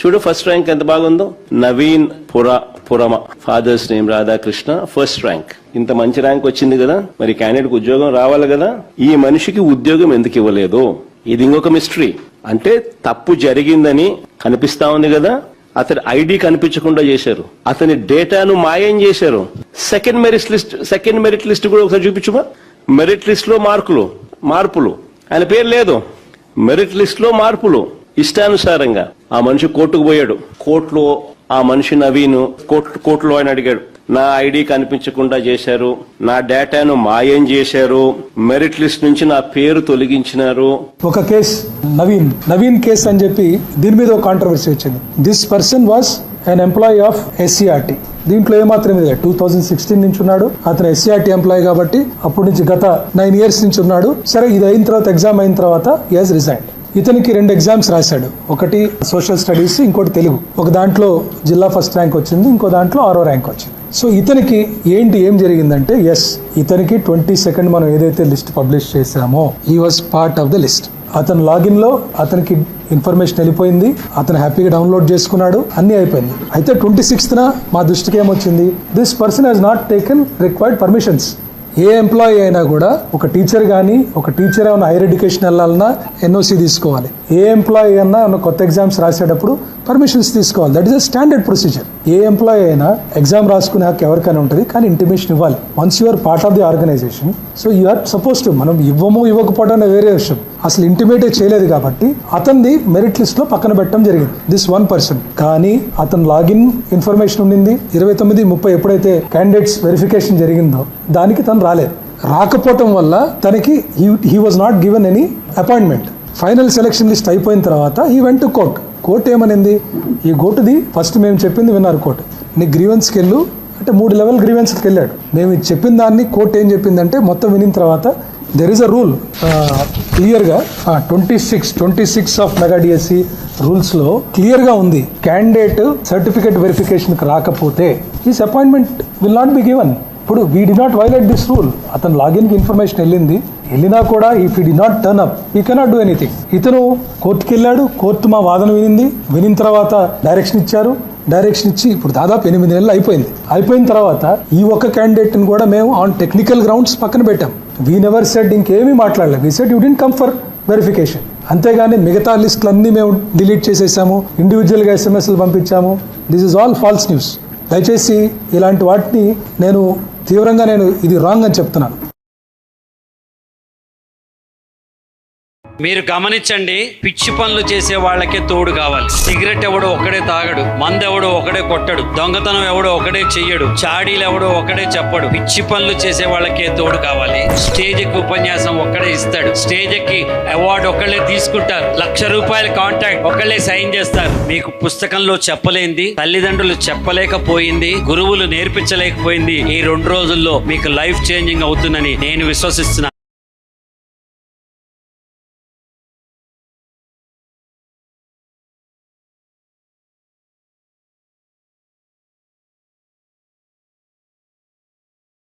చూడు first rank ఎంత బాగుందో. Naveen Purama, father's name Radhakrishna, first rank. ఇంత మంచి ర్యాంక్ వచ్చింది కదా, మరి క్యాండిడేట్ కు ఉద్యోగం రావాలి కదా. ఈ మనిషికి ఉద్యోగం ఎందుకు ఇవ్వలేదు? ఇది ఇంకొక మిస్టరీ. అంటే తప్పు జరిగిందని కనిపిస్తా ఉంది కదా, అతని ఐడి కనిపించకుండా చేశారు, అతని డేటాను మాయం చేశారు. సెకండ్ మెరిట్ లిస్ట్ కూడా ఒకసారి చూపించుమా. మెరిట్ లిస్ట్ లో మార్పులు, ఆయన పేరు లేదు. మెరిట్ లిస్ట్ లో మార్పులు ఇష్టానుసారంగా. ఆ మనిషి కోర్టుకు పోయాడు. కోర్టులో ఆ మనిషి నవీన్ కోర్టులో ఆయన అడిగాడు, నా ఐడి కనిపించకుండా చేశారు, నా డేటాను మాయం చేశారు, మెరిట్ లిస్ట్ నుంచి నా పేరు తొలగించినారు. ఒక కేసు నవీన్ కేసు అని చెప్పి దీని మీద ఒక కాంట్రవర్సీ వచ్చింది. This person was an employee of SCRT. దీంట్లో ఏమాత్రం లేదు, 2016 నుంచి ఉన్నాడు అతను SCRT ఎంప్లాయీ కాబట్టి అప్పటి నుంచి గత 9 years నుంచి ఉన్నాడు. సరే, ఇది అయిన తర్వాత ఎగ్జామ్ అయిన తర్వాత he has resigned. ఇతనికి 2 ఎగ్జామ్స్ రాశాడు, ఒకటి సోషల్ స్టడీస్, ఇంకోటి తెలుగు. ఒక దాంట్లో జిల్లా ఫస్ట్ ర్యాంక్ వచ్చింది, ఇంకో దాంట్లో 6వ ర్యాంక్ వచ్చింది. సో ఇతనికి ఏం జరిగిందంటే, ఇతనికి 22nd మనం ఏదైతే లిస్ట్ పబ్లిష్ చేశామో he was part of the list. అతను లాగిన్ లో అతనికి ఇన్ఫర్మేషన్ వెళ్ళిపోయింది, అతను హ్యాపీగా డౌన్లోడ్ చేసుకున్నాడు, అన్ని అయిపోయింది. అయితే 26th మా దృష్టికి ఏమొచ్చింది, this person has not taken required permissions. A employee అయినా కూడా, ఒక టీచర్ కానీ, ఒక టీచర్ ఏమైనా హైయర్ ఎడ్యుకేషన్ వెళ్ళాలన్నా NOC తీసుకోవాలి. ఏ ఎంప్లాయీ అయినా కొత్త ఎగ్జామ్స్ రాసేటప్పుడు పర్మిషన్స్ తీసుకోవాలి. That is a standard procedure. ఏ ఎంప్లాయీ అయినా ఎగ్జామ్ రాసుకునే హక్కు ఎవరికైనా ఉంటుంది, కానీ ఇంటిమేషన్ ఇవ్వాలి. Once you are part of the organisation, so you are suppose to. మనం ఇవ్వకపోవడం వేరే విషయం, అసలు ఇంటిమేటే చేయలేదు కాబట్టి అతనిది మెరిట్ లిస్ట్ లో పక్కన పెట్టడం జరిగింది, దిస్ 1 person. కానీ అతను లాగిన్ ఇన్ఫర్మేషన్ ఉండింది. 29, 30 ఎప్పుడైతే క్యాండిడేట్స్ వెరిఫికేషన్ జరిగిందో దానికి తను రాకపోవటం వల్ల తనకి he was not given any appointment. Final selection list అయిపోయిన తర్వాత ఈ వెంట్ టు కోర్ట్ ఏమనింది, ఈ గోటుది ఫస్ట్ మేము చెప్పింది విన్నారు కోర్టు, నీ గ్రీవెన్స్కి వెళ్ళు అంటే 3 level గ్రీవెన్స్కి వెళ్ళాడు. మేము ఇది చెప్పిన దాన్ని కోర్టు ఏం చెప్పిందంటే, మొత్తం వినిన తర్వాత దెర్ ఈస్ అ రూల్ క్లియర్గా 26 ఆఫ్ మెగా డిఎస్సి రూల్స్లో క్లియర్గా ఉంది, క్యాండిడేట్ సర్టిఫికేట్ వెరిఫికేషన్కి రాకపోతే his appointment will not be given. ఇప్పుడు we did not violate this rule. అతను లాగిన్కి ఇన్ఫర్మేషన్ వెళ్ళినా కూడా if he did not turn up he cannot do anything. ఇతను కోర్టుకి వెళ్ళాడు, కోర్టు మా వాదన వినిన తర్వాత డైరెక్షన్ ఇచ్చి ఇప్పుడు దాదాపు 8 నెలలు అయిపోయిన తర్వాత ఈ ఒక్క క్యాండిడేట్ని కూడా మేము ఆన్ టెక్నికల్ గ్రౌండ్స్ పక్కన పెట్టాం. వీ నెవర్ సెడ్, ఇంకేమీ మాట్లాడలేదు. We said you didn't come for verification. అంతేగాని మిగతా లిస్టులన్నీ మేము డిలీట్ చేసేసాము, ఇండివిజువల్గా SMS పంపించాము. This is all false news. దయచేసి ఇలాంటి వాటిని తీవ్రంగా ఇది రాంగ్ అని చెప్తున్నాను. మీరు గమనించండి, పిచ్చి పనులు చేసే వాళ్ళకే తోడు కావాలి. సిగరెట్ ఎవడో ఒకడే తాగడు, మందు ఎవడో ఒకడే కొట్టడు, దొంగతనం ఎవడో ఒకడే చెయ్యడు, చాడీలు ఎవడో ఒకడే చెప్పడు. పిచ్చి పనులు చేసే వాళ్ళకే తోడు కావాలి. స్టేజ్ కి ఉపన్యాసం ఒక్కడే ఇస్తాడు, స్టేజ్ కి అవార్డు ఒకళ్ళే తీసుకుంటారు, ₹1,00,000 కాంట్రాక్ట్ ఒకళ్ళే సైన్ చేస్తారు. మీకు పుస్తకంలో చెప్పలేంది, తల్లిదండ్రులు చెప్పలేకపోయింది, గురువులు నేర్పించలేకపోయింది ఈ 2 రోజుల్లో మీకు లైఫ్ చేంజింగ్ అవుతుందని నేను విశ్వసిస్తున్నాను.